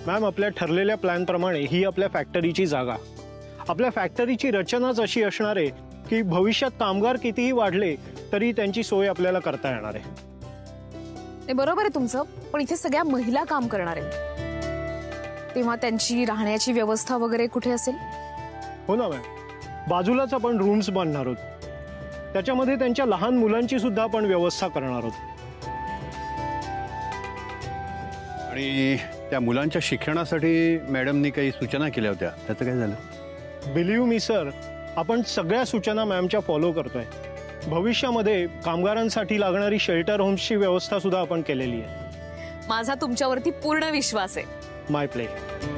Ma'am, आपल्या ठरलेल्या प्लॅनप्रमाणे ही आपल्या फॅक्टरीची जागा. आपल्या फॅक्टरीची रचनाच अशी असणार आहे की भविष्यात कामगार कितीही वाढले तरी त्यांची सोय आपल्याला करता येणार आहे. ते बरोबर आहे तुमचं, पण इथे सगळ्या महिला काम करणार आहेत, तेव्हा त्यांची राहण्याची व्यवस्था वगैरे कुठे असेल? हो ना मॅम, बाजूलाच आपण रूम्स बांधणार आहोत, त्याच्यामध्ये त्यांच्या लहान मुलांची सुद्धा आपण व्यवस्था करणार आहोत. आणि त्या मुलांच्या शिक्षणासाठी मॅडमनी काही सूचना केल्या होत्या, त्याचं काय झालं? बिलीव्ह मी सर, आपण सगळ्या सूचना मॅमच्या फॉलो करतोय. भविष्यामध्ये कामगारांसाठी लागणारी शेल्टर होम्सची व्यवस्था सुद्धा आपण केलेली आहे. माझा तुमच्यावरती पूर्ण विश्वास आहे. माय प्लेजर.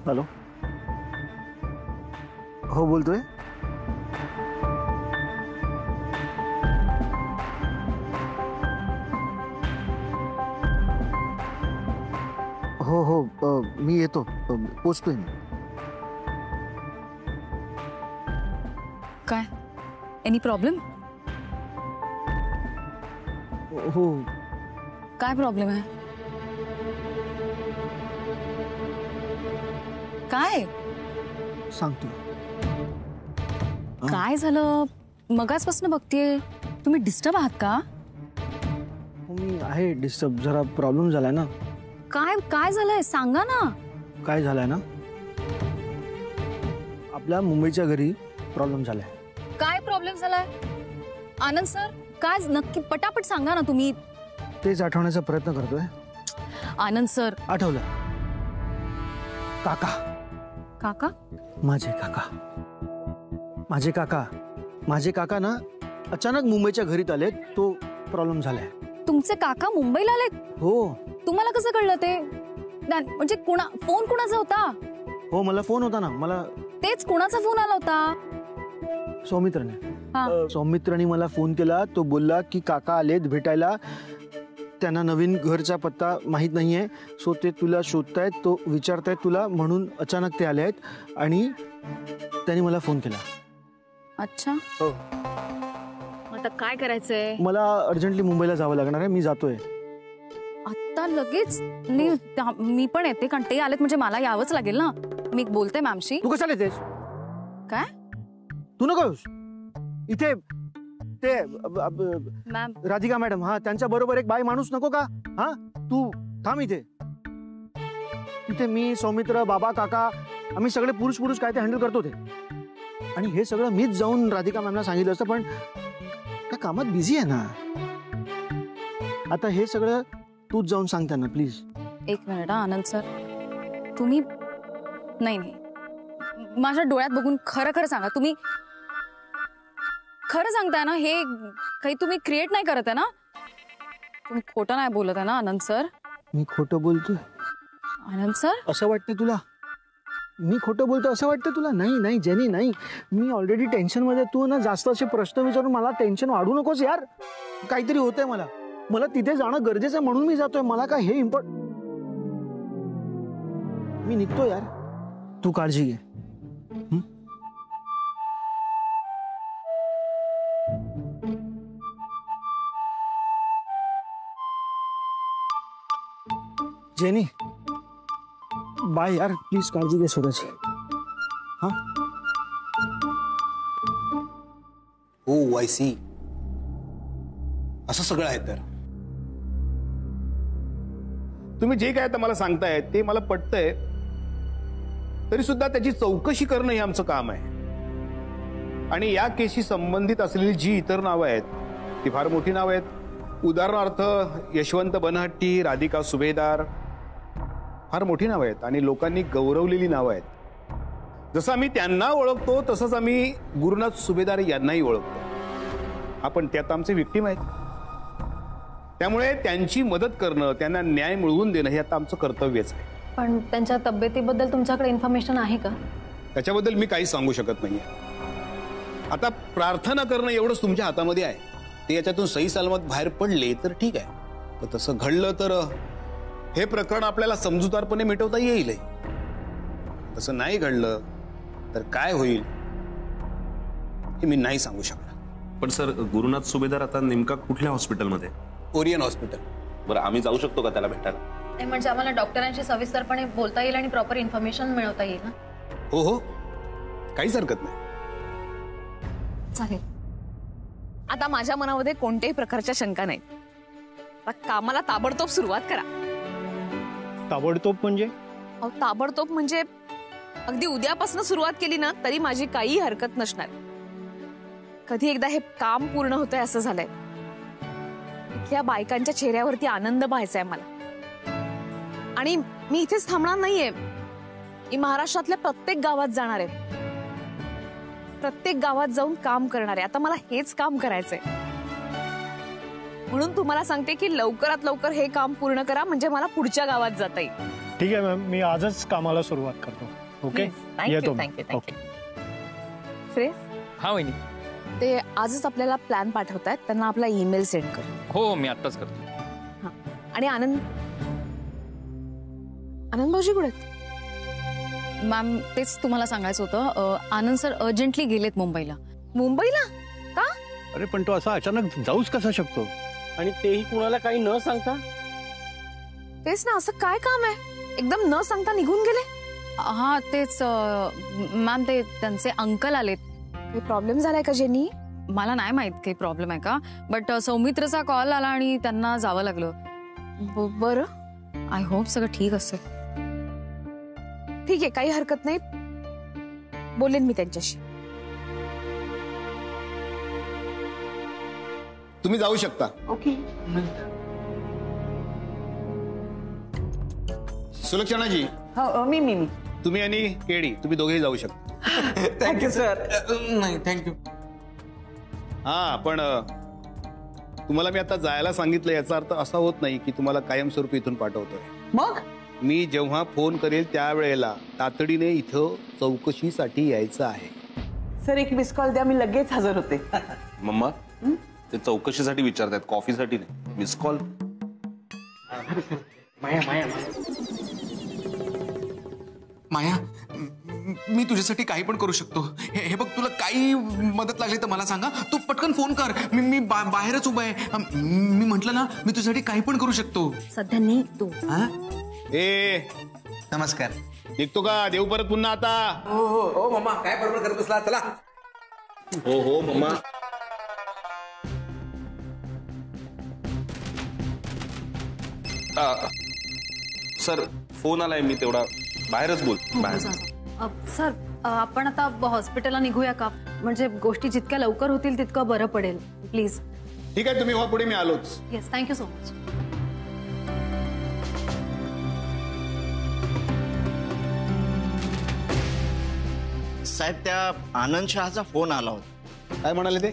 हॅलो, हो बोलतोय. हो हो, मी येतो, पोचतोय मी. काय, एनी प्रॉब्लेम? हो. काय प्रॉब्लेम आहे? काय सांगतो. काय झालं? मगाचपासून बघतेय, तुम्ही डिस्टर्ब आहात का? मी आहे डिस्टर्ब, जरा प्रॉब्लेम झालाय ना. काय झालंय सांगा ना. काय झालंय ना, आपल्या मुंबईच्या घरी प्रॉब्लेम झालाय. काय प्रॉब्लेम झालाय आनंद सर? काय नक्की पटापट सांगा ना तुम्ही. तेच आठवण्याचा प्रयत्न करतोय. आनंद सर. आठवलं. काका. काका? माझे काका ना अचानक मुंबईच्या घरीत आले, तो प्रॉब्लेम झालाय. तुमचे काका मुंबईला आले? हो. तुम्हाला कसं कळलं ते? म्हणजे फोन कुणाचा होता? हो, मला फोन होता ना. मला तेच, कुणाचा फोन आला होता? सौमित्राने मला फोन केला. तो बोलला की काका आलेत भेटायला, त्यांना नवीन घरचा पत्ता माहित नाहीये, सो ते तुला शोधतायत, तो विचारतायत तुला, म्हणून अचानक ते आले आहेत आणि त्यांनी मला फोन केला. अच्छा. हो. आता काय करायचंय? मला अर्जंटली मुंबईला जावं लागणार आहे. मी जातोय आता लगेच. मी पण येते, कारण ते आलेत म्हणजे मला यावंच लागेल ना. मी बोलते मॅमशी. तू कशाला येतेस? काय? तू नको येऊस इथे. ते मॅम, राधिका मॅडम, हा, त्यांच्या बरोबर एक बाई माणूस नको का? हा, तू थांब इथे. इथे मी, सौमित्र, बाबा, काका, आम्ही सगळे पुरुष काय ते हँडल करतो ते. आणि हे सगळं मीच जाऊन राधिका मॅमला सांगितलं असतं, पण त्या कामात बिझी आहे ना. आता हे सगळं तूच जाऊन सांग त्यांना प्लीज. एक मिनिट आनंद सर, तुम्ही नाही, माझ्या डोळ्यात बघून खरं सांगा. तुम्ही खरं सांगताय ना? हे काही तुम्ही क्रिएट नाही करत आहे ना? तुम्ही खोटं नाही बोलत आहे ना आनंद सर? मी खोटं बोलतोय आनंद सर? असं वाटतंय तुला? मी खोटं बोलतो असं वाटतं तुला? नाही जेनी, नाही. मी ऑलरेडी टेन्शन मध्ये. तू ना जास्त असे प्रश्न विचारून मला टेन्शन वाढू नकोस यार. काहीतरी होतंय मला तिथे जाणं गरजेचं आहे, म्हणून मी जातोय. मला काय हे मी निघतो यार. तू काळजी घे. जेनी, बाय यार, प्लीज काळजी घे स्वतःची. हा. हो, आय सी. असं सगळं आहे. तर तुम्ही जे काय आता मला सांगताय ते मला पटतंय, तरी सुद्धा त्याची चौकशी करणं हे आमचं काम आहे. आणि या केसशी संबंधित असलेली जी इतर नावं आहेत ती फार मोठी नावं आहेत. उदाहरणार्थ यशवंत बनहट्टी, राधिका सुभेदार, फार मोठी नावं आहेत आणि लोकांनी गौरवलेली नावं आहेत. जसं आम्ही त्यांना ओळखतो तसंच आम्ही गुरुनाथ सुभेदार यांनाही ओळखतो. आपण त्यात आमचे विक्टिम आहेत, त्यामुळे त्यांची मदत करणं, त्यांना न्याय मिळवून देणं हे आता आमचं कर्तव्यच आहे. पण त्यांच्या तब्येतीबद्दल तुमच्याकडे इन्फॉर्मेशन आहे का? त्याच्याबद्दल मी काही सांगू शकत नाहीये. आता प्रार्थना करणं एवढंच तुमच्या हातामध्ये आहे. ते याच्यातून सही सलामत बाहेर पडले तर ठीक आहे, पण तसं घडलं तर हे प्रकरण आपल्याला समजूतदारपणे मिटवता येईल. तसं नाही घडलं तर काय होईल हे मी नाही सांगू शकणार. पण सर, गुरुनाथ सुभेदार आता नेमका कुठल्या हॉस्पिटलमध्ये? Orion hospital. बरं, आम्ही जाऊ शकतो का त्याला भेटायला? नाही, म्हणजे आम्हाला डॉक्टरांशी सविस्तरपणे बोलता येईल आणि प्रॉपर इन्फॉर्मेशन मिळवता येईल ना. हो हो, काहीच हरकत नाही. चालेल. आता माझ्या मनामध्ये कोणत्याही प्रकारच्या शंका नाहीत. आता कामाला ताबडतोब सुरुवात करा. ताबडतोब म्हणजे? अहो, ताबडतोब म्हणजे अगदी उद्यापासून सुरुवात केली ना तरी माझी काही हरकत नसणार. कधी एकदा हे काम पूर्ण होतंय असं झालंय. इथल्या बायकांच्या चेहऱ्यावरती आनंद पाहायचा आहे मला. आणि मी इथेच थांबणार नाहीये. मी महाराष्ट्रातल्या प्रत्येक गावात जाणार आहे. प्रत्येक गावात जाऊन काम करणार आहे. आता मला हेच काम करायचंय. म्हणून तुम्हाला सांगते की लवकरात लवकर हे काम पूर्ण करा, म्हणजे मला पुढच्या गावात जाता येईल. ठीक आहे मॅम, मी आजच कामाला सुरुवात करतो. ओके, येतो. ओके. श्रेयस, हा वहिनी. ते आजच आपल्याला प्लॅन पाठवतायत, त्यांना आपला ईमेल सेंड कर. हो, मी आत्ताच करतो. हा. आणि आनंद भाऊजी कुठे आहेत? मॅम, तेच तुम्हाला सांगायचं होतं. आनंद सर अर्जंटली गेलेत मुंबईला. मुंबईला का? अरे पण तो असा अचानक जाऊच कसा शकतो? आणि तेही कुणाला काही न सांगता? तेच ना, असं काय काम आहे एकदम न सांगता निघून गेले? हा, तेच मॅम, ते त्यांचे अंकल आलेत. काही प्रॉब्लेम झालाय का जेनी? मला नाही माहित काही प्रॉब्लेम आहे का, बट सौमित्रचा कॉल आला आणि त्यांना जावं लागलं. बरं, आय होप सगळं ठीक असेल. ठीक आहे, काही हरकत नाही. बोलेन मी त्यांच्याशी. तुम्ही जाऊ शकता. ओके. सुलक्षणाजी, हो, मी तुम्ही आणि केडी तुम्ही दोघेही जाऊ शकता. Thank you sir. नाही, थँक्यू. हा, पण तुम्हाला मी आता जायला सांगितलं याचा अर्थ असा होत नाही की तुम्हाला कायमस्वरूपी इथून पाठवतोय. मग मी जेव्हा फोन करेल त्यावेळेला तातडीने इथं चौकशीसाठी यायचं आहे. सर, एक मिस कॉल द्या, मी लगेच हजर होते. मम्मा, ते चौकशीसाठी विचारतायत, कॉफीसाठी नाही. Miss call? माया, मी तुझ्यासाठी काही पण करू शकतो. हे बघ, तुला काही मदत लागली तर मला सांगा. तू पटकन फोन कर. मी बाहेरच उभा आहे. मी म्हंटल ना, मी तुझ्यासाठी काही पण करू शकतो. सध्या निघतो. ए, नमस्कार. निघतो का? देऊ परत पुन्हा आता. हो हो हो मम्मा, काय बडबड करत बसला? चला. हो हो मम्मा. सर, फोन आलाय, मी तेवढा बाहेरच बोल. बाहेर. सर, आपण आता हॉस्पिटलला निघूया का? म्हणजे गोष्टी जितक्या लवकर होतील तितकं बरं पडेल. प्लीज. ठीक आहे, तुम्ही व्हा पुढे, मी आलोच. Yes, thank you so much. साहेब, त्या आनंद शहाचा फोन आला होता. काय म्हणाले ते?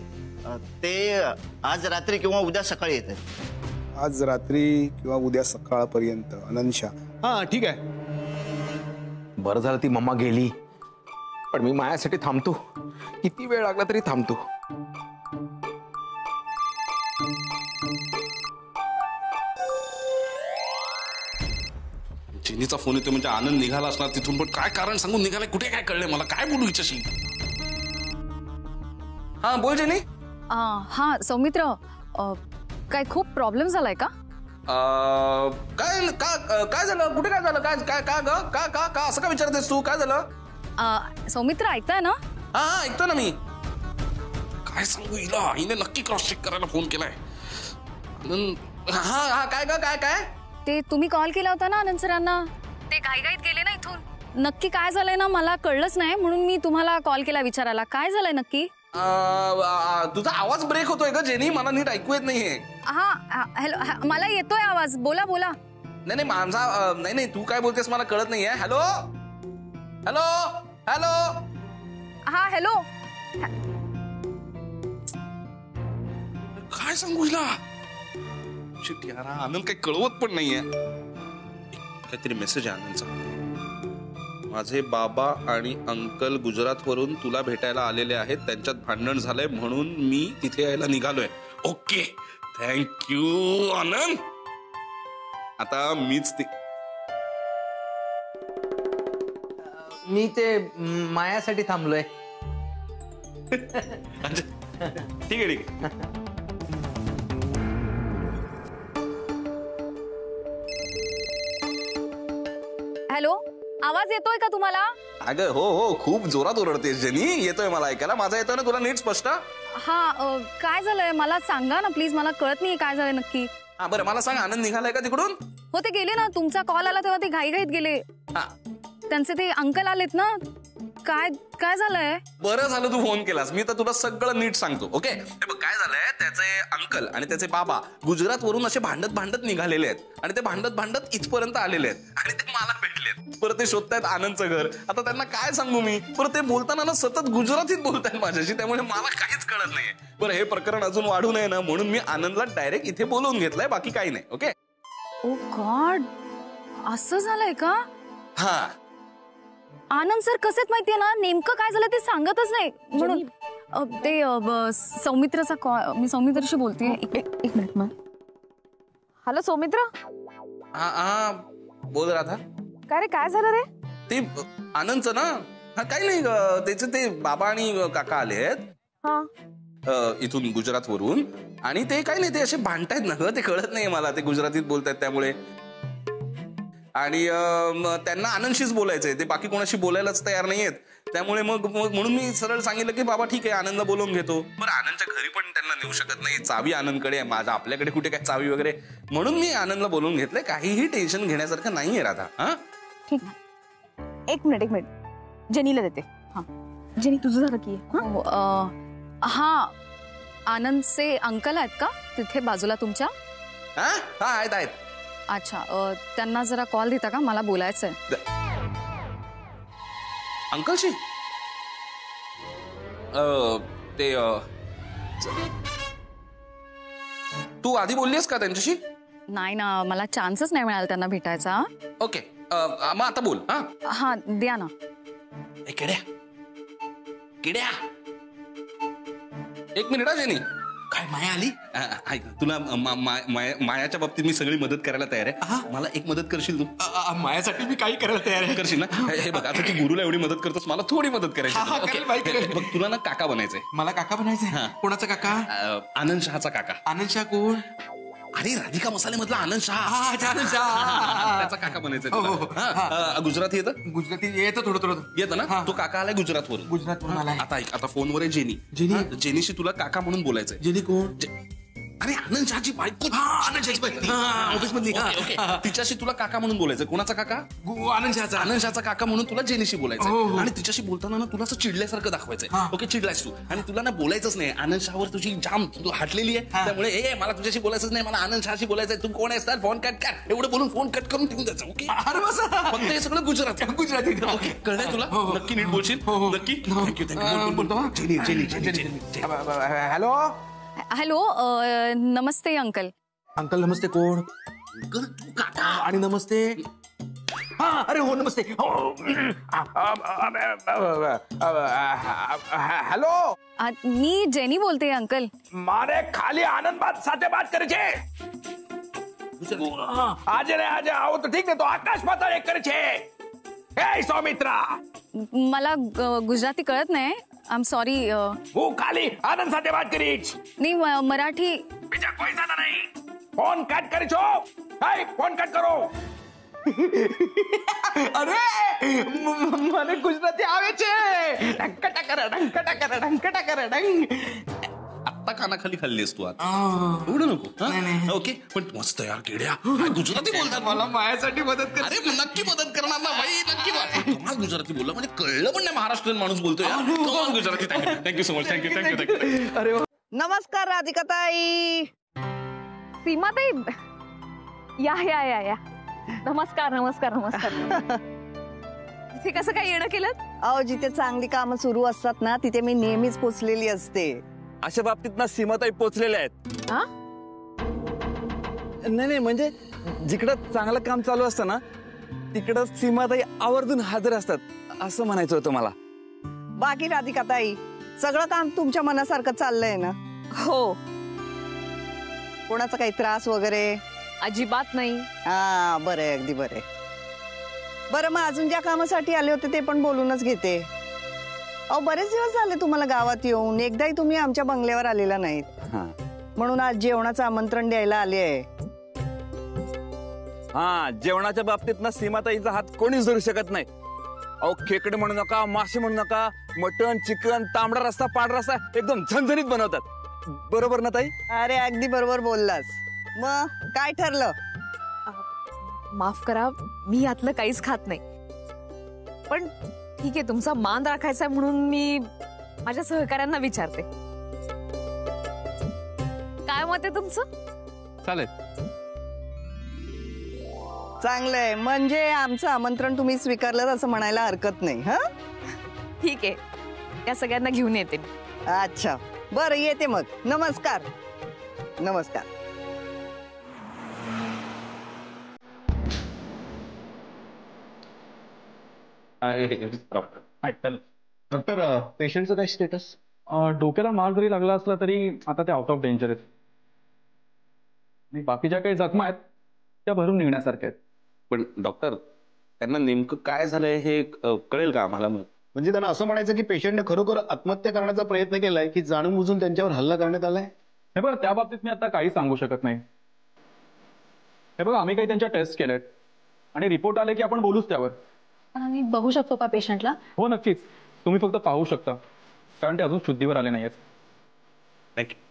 ते आज रात्री किंवा उद्या सकाळी येते. आज रात्री किंवा उद्या सकाळपर्यंत. आनंद शाह. हा, ठीक आहे. बरं झालं ती मम्मा गेली, पण मी मायासाठी थांबतो. किती वेळ लागला तरी थांबतो. जेनीचा फोन येतो म्हणजे आनंद निघाला असणार तिथून, पण काय कारण सांगून निघालाय, कुठे काय कळलंय मला? काय बोलू हिच्याशी? हा, बोल जेनी. हा, सौमित्र, काय खूप प्रॉब्लेम झालाय का? काय काय झालं? कुठे काय झालं? काय काय काय ग? का असं का विचारतेस तू? काय झालं? सौमित्र, ऐकताय ना? हा, ऐकतो ना मी. काय सांगू हिला? हिने नक्की क्रॉस चेक करायला फोन केलाय. हा हा, काय ग? काय काय? ते तुम्ही कॉल केला होता ना आनंद सरांना, ते घाईघाईत गेले ना इथून. नक्की काय झालंय ना मला कळलंच नाही, म्हणून मी तुम्हाला कॉल केला विचारायला. काय झालंय नक्की? तुझा आवाज ब्रेक होतोय का जेनी? मला नीट ऐकू येत नाहीये. हा, हॅलो, मला येतोय आवाज. बोला बोला. नाही नाही, माझा नाही, तू काय बोलतेस मला कळत नाहीये. Hello hello hello. हा, हॅलो. काय सांगू हिला? शिट यार, आनंद काही कळवत पण नाहीये. काहीतरी मेसेज आहे आनंदचा. माझे बाबा आणि अंकल गुजरातवरून तुला भेटायला आलेले आहेत, त्यांच्यात भांडण झालंय म्हणून मी तिथे यायला निघालोय. ओके, थँक्यू आनंद. आता मीच ते मी ते मायासाठी थांबलोय. ठीक आहे ठीक आहे. हॅलो, आवाज येतोय का तुम्हाला? अगं हो हो, खूप जोरात ओरडतेस जेनी. येतोय मला ऐकायला. माझा येतोय ना तुला नीट स्पष्ट? हा, काय झालंय मला सांगा ना प्लीज, मला कळत नाही काय झालंय नक्की. हा बरं, मला सांग, आनंद निघालाय का तिकडून? हो, ते गेले ना. तुमचा कॉल आला तेव्हा ते घाईघाईत गेले. त्यांचे ते अंकल आलेत ना. काय काय झालंय? बरं झालं तू फोन केलास. मी तर तुला सगळं नीट सांगतो. ओके, हे बघ काय झालंय, त्याचे अंकल आणि त्याचे बाबा गुजरातवरून असे भांडत निघालेले आहेत आणि ते भांडत इथपर्यंत आलेले आहेत आणि ते मला भेटलेत. परत ते शोधतायत आनंदचं घर. आता त्यांना काय सांगू मी? परत ते बोलताना ना सतत गुजरातीत बोलतायत माझ्याशी, त्यामुळे मला काहीच कळत नाहीये. बरं, हे प्रकरण अजून वाढू नये ना म्हणून मी आनंदला डायरेक्ट इथे बोलवून घेतलंय, बाकी काही नाही. ओके. ओ गॉड, असं झालंय का? हा, आनंद सर कसेच माहितीये ना, नेमकं काय झालं ते सांगतच नाही म्हणून ते सौमित्राचा कॉल. मी सौमित्राशी बोलते. एक मिनिट मग. हॅलो सौमित्र. हा बोल राधा. काय रे, काय झालं रे? ते आनंदचं ना, हा काही नाही, त्याचे ते बाबा आणि काका आलेत इथून गुजरातवरून आणि ते काही नाही, ते असे भांडतायत ना ग, ते कळत नाही मला, ते गुजरातीत बोलतायत त्यामुळे. आणि त्यांना आनंदशीच बोलायचंय, ते बाकी कोणाशी बोलायलाच तयार नाहीयेत. त्यामुळे मग म्हणून मी सरळ सांगितलं की बाबा ठीक आहे, आनंदला बोलवून घेतो. बरं, आनंदच्या घरी पण त्यांना नेऊ शकत नाही, चावी आनंदकडे आहे, माझ्या आपल्याकडे कुठे काय चावी वगैरे, म्हणून मी आनंदला बोलवून घेतलंय. काहीही टेन्शन घेण्यासारखं नाहीये राधा. हा ठीक आहे, एक मिनिट जेनीला देते. हा जेनी, तुझं झालं की? हा, आनंदचे अंकल आहेत का तिथे बाजूला तुमच्या? हा आहेत. अच्छा, त्यांना जरा कॉल देता का, मला बोलायचंय. अंकलशी? ते तू आधी बोललीस का त्यांच्याशी? नाही ना, मला चान्सच नाही मिळाला त्यांना भेटायचा. ओके, मग आता बोल. हा द्या ना. किड्या एक मिनिट हा जेनी. काय माया आली? ऐक, तुला मायाच्या बाबतीत मी सगळी मदत करायला तयार आहे. मला एक मदत करशील तू? मायासाठी मी काही करायला तयार आहे. करशील ना? हे बघ, आता तू गुरुला एवढी मदत करतोस, मला थोडी मदत करायची. बघ, तुला ना काका बनायचंय. मला काका बनायचंय? कोणाचा काका? आनंद शहाचा काका. आनंद शाह कोण? अरे, राधिका मसाले मधला आनंद शहा. त्याचा काका बनायचं. गुजराती येतं? गुजराती येतं, थोडं येतं ना. तो काका आलाय गुजरातवरून आलाय. आता ऐक, आता फोनवर आहे जेनी. जेनीशी तुला काका म्हणून बोलायचंय. जेनी कोण? अरे, आनंद शहाची बायको. ऑफिस मधली. तिच्याशी तुला काका म्हणून बोलायचं. कोणाचा काका? आनंद शहाचा काका म्हणून तुला जेनीशी बोलायचं. आणि तिच्याशी बोलताना ना तुला असं चिडल्यासारखं दाखवायचंय. ओके, चिडलायस तू आणि तुला ना बोलायचंच नाही. आनंद शहावर तुझी जाम हटलेली आहे, त्यामुळे मला तुझ्याशी बोलायचंच नाही, मला आनंद शहाशी बोलायचंय. तू कोण आहेस? फोन कट कर. एवढं बोलून फोन कट करून ठेवून द्यायचं. ओके, फक्त हे सगळं गुजराती. ओके, कळलंय तुला? नक्की नीट बोलशील? नक्की. थँक्यू. हॅलो. हॅलो, नमस्ते अंकल. अंकल नमस्ते. कोण? आणि नमस्ते. हा, अरे हो, नमस्ते. हॅलो, मी जेनी बोलते अंकल. मारे खाली आनंद साथे बात करायचे. आज आओ तो ठीक है, तो आकाश पाताळ एक करायचे. हे सौमित्रा, मला गुजराती कळत नाही. I am sorry. वो खाली आनंद साथे बात करीच. नाही, मराठी. બીજા કોઈ સાધા નહીં. ફોન કટ કરી છો. હાય, ફોન કટ કરો. અરે, મને ગુજરાતી આવે છે. ઢંકટા કરે. आत्ता कानाखाली खाल्लीस तू आता. एवढं नको. ओके, पण मस्त यार किड्या, गुजराती बोलतात. मला मायासाठी मदत कर. अरे, नक्की मदत करणार ना भाई, नक्की. कमाल गुजराती बोलला, म्हणजे कळलं पण नाही महाराष्ट्रीयन माणूस बोलतोय. कमाल Gujarati. Thank you so much. Thank you. अरे नमस्कार राधिकाताई. सीमाताई, या. नमस्कार. इथे कसं काय येणं केलं? अहो, जिथे चांगली कामं सुरू असतात ना, तिथे मी नेहमीच पोचलेली असते. अशा बाबतीत ना सीमाताई पोचलेल्या आहेत. नाही, म्हणजे जिकडं चांगलं काम चालू असतं ना तिकडं सीमाताई आवर्जून हजर असतात असं म्हणायचं होतं मला. बाकी राधिकाताई सगळं काम तुमच्या मनासारखं चाललंय ना? हो. कोणाचा काही त्रास वगैरे? अजिबात नाही. हा बरं, अगदी बरं. बरं, मग अजून ज्या कामासाठी आले होते ते पण बोलूनच घेते. अहो, बरेच दिवस झाले तुम्हाला गावात येऊन, एकदाही तुम्ही आमच्या बंगल्यावर आलेला नाहीत, म्हणून आज जेवणाचं आमंत्रण द्यायला आले आहे. हा, जेवणाच्या बाबतीत ना सीमाताईचा हात कोणीच धरू शकत नाही. अहो, खेकडे म्हणू नका, मासे म्हणू नका, मटण, चिकन, तांबडा रस्सा, पांढरा रस्सा एकदम झणझणीत बनवतात. बरोबर ना ताई? अरे अगदी बरोबर बोललास. मग काय ठरलं? माफ करा, मी यातलं काहीच खात नाही, पण ठीक आहे, तुमचा मान राखायचा म्हणून मी माझ्या सहकाऱ्यांना विचारते. काय मत आहे तुमचं? चालेल. चांगलंय, म्हणजे आमचं आमंत्रण तुम्ही स्वीकारलं असं म्हणायला हरकत नाही. हा, ठीक आहे, या सगळ्यांना घेऊन येते. अच्छा, बरं, येते मग. नमस्कार. नमस्कार. डॉक्टर, पेशंटचं काय स्टेटस? डोक्याला मार जरी लागला असला तरी आता ते आउट ऑफ डेंजर आहेत. आणि बाकीच्या काही जखमा आहेत त्या भरून निघण्यासारख्या आहेत. पण डॉक्टर, त्यांना नेमकं काय झालंय हे कळेल का आम्हाला? म्हणजे त्यांना असं म्हणायचं की पेशंटने खरोखर आत्महत्या करण्याचा प्रयत्न केलाय की जाणून बुजून त्यांच्यावर हल्ला करण्यात आलाय? हे बघा, त्या बाबतीत मी आता काही सांगू शकत नाही. हे बघा, आम्ही काही त्यांच्या टेस्ट केल्यात आणि रिपोर्ट आले की आपण बोलूच त्यावर. आम्ही बघू शकतो का पेशंटला? हो, नक्कीच. तुम्ही फक्त पाहू शकता, कारण ते अजून शुद्धीवर आले नाहीत. थँक्यू.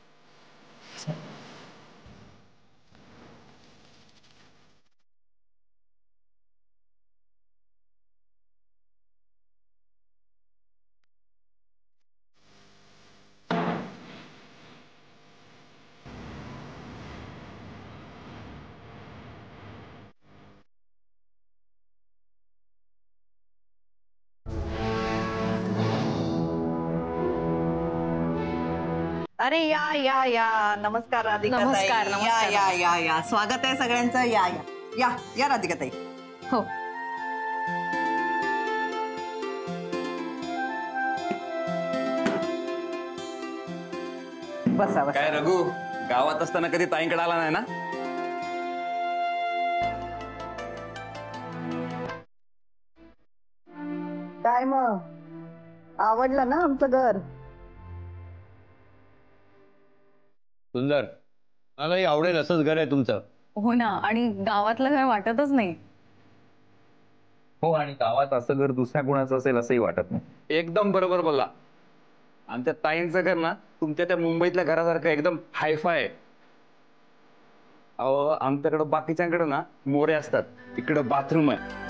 अरे या या या, नमस्कार राधिकाताई. नमस्कार, या नमस्कार. या या या, स्वागत आहे सगळ्यांचं. या या या या राधिकाताई. हो. बसा बसा. काय रघु, गावात असताना कधी ताईंकडे आला नाही ना? काय मग, आवडलं ना आमचं घर? सुंदर, मलाही आवडेल असंच घर आहे तुमचं. हो ना, आणि गावातलं काय वाटतच नाही. हो, आणि गावात असं घर दुसऱ्या कोणाचं असेल असंही वाटत नाही. एकदम बरोबर बोलला. आमच्या ताईंचं घर ना तुमच्या त्या मुंबईतल्या घरासारखं एकदम हायफाय आहे. अहो, आमच्याकडं बाकीच्यांकडे ना मोरे असतात, तिकडं बाथरूम आहे.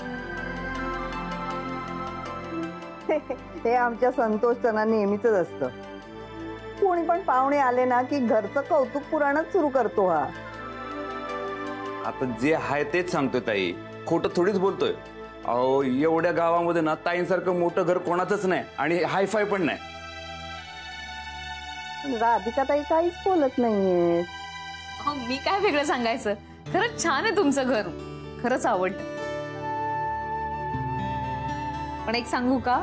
हे आमच्या संतोषना नेहमीच असतं. कोणी पण पाहुणे आले ना की घरचं कौतुक पुराणच सुरू करतो हा. आता जे आहे तेच सांगतोय ताई, खोटं थोडीच बोलतोय. अहो, एवढ्या गावामध्ये ना ताईंसारखं मोठं घर कोणाचंच नाही आणि हायफाय पण नाही. राधिकाताई काहीच बोलत नाहीये. मी काय वेगळं सांगायचं, खरंच छान आहे तुमचं घर, खरंच आवडलं. पण एक सांगू का,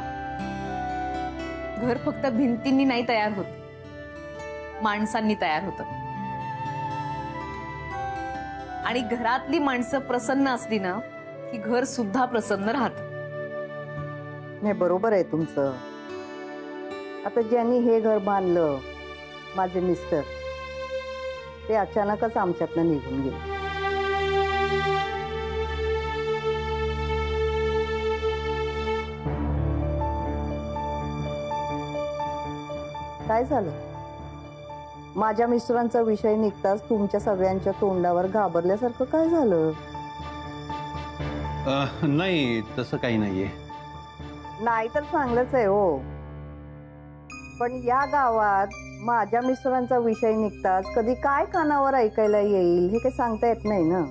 घर फक्त भिंतींनी नाही तयार होत, माणसांनी तयार होतं. आणि घरातली माणसं प्रसन्न असली ना की घर सुद्धा प्रसन्न राहतं. नाही, बरोबर आहे तुमचं. आता ज्यांनी हे घर बांधलं, माझे मिस्टर, ते अचानकच आमच्यातनं निघून गेले. काय झालं? माझ्या मिस्टरांचा विषय निघताच तुमच्या सगळ्यांच्या तोंडावर घाबरल्यासारखं काय झालं? नाही, तसं काही नाहीये. नाही तर चांगलंच आहे हो, पण या गावात माझ्या मिस्टरांचा विषय निघताच कधी काय कानावर ऐकायला येईल हे काही सांगता येत नाही ना.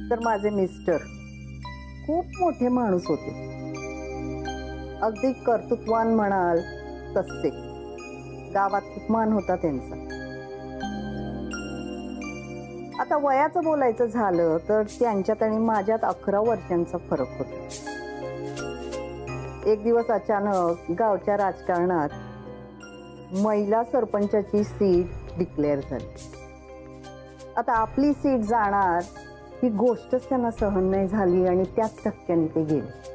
तर माझे मिस्टर खूप मोठे माणूस होते, अगदी कर्तृत्वान म्हणाल तसे. गावात खूप मान होता त्यांचा. आता वयाचं बोलायचं झालं तर त्यांच्यात आणि माझ्यात 11 वर्षांचा फरक होता. एक दिवस अचानक गावच्या राजकारणात महिला सरपंचाची सीट डिक्लेअर झाली. आता आपली सीट जाणार ही गोष्टच त्यांना सहन नाही झाली आणि त्याच टक्क्याने ते गेले.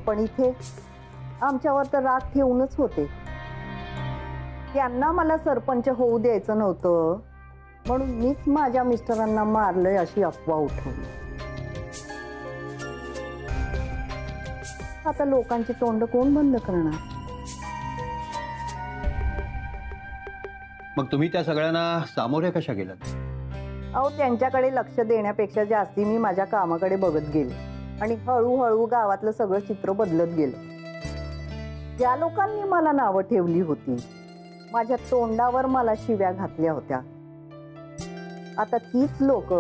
पण इथे आमच्यावर तर राग ठेवूनच होते. त्यांना मला सरपंच होऊ द्यायचं नव्हतं म्हणून मीच माझ्या मिस्टरांना मारलंय अशी अफवा उठवली. आता लोकांची तोंड कोण बंद करणार? मग तुम्ही त्या सगळ्यांना सामोरे कशा गेलात? अहो, त्यांच्याकडे लक्ष देण्यापेक्षा जास्ती मी माझ्या कामाकडे बघत गेले आणि हळूहळू गावातलं सगळं चित्र बदलत गेलं. ज्या लोकांनी मला नावं ठेवली होती, माझ्या तोंडावर मला शिव्या घातल्या होत्या, आता तीच लोक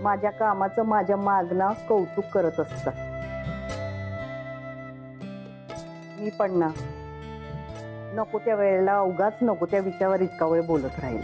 माझ्या कामाचं माझ्या मागणं कौतुक करत असतात. मी पण ना नको त्या वेळेला उगाच नको त्या विषयावर इतका वेळ बोलत राहील.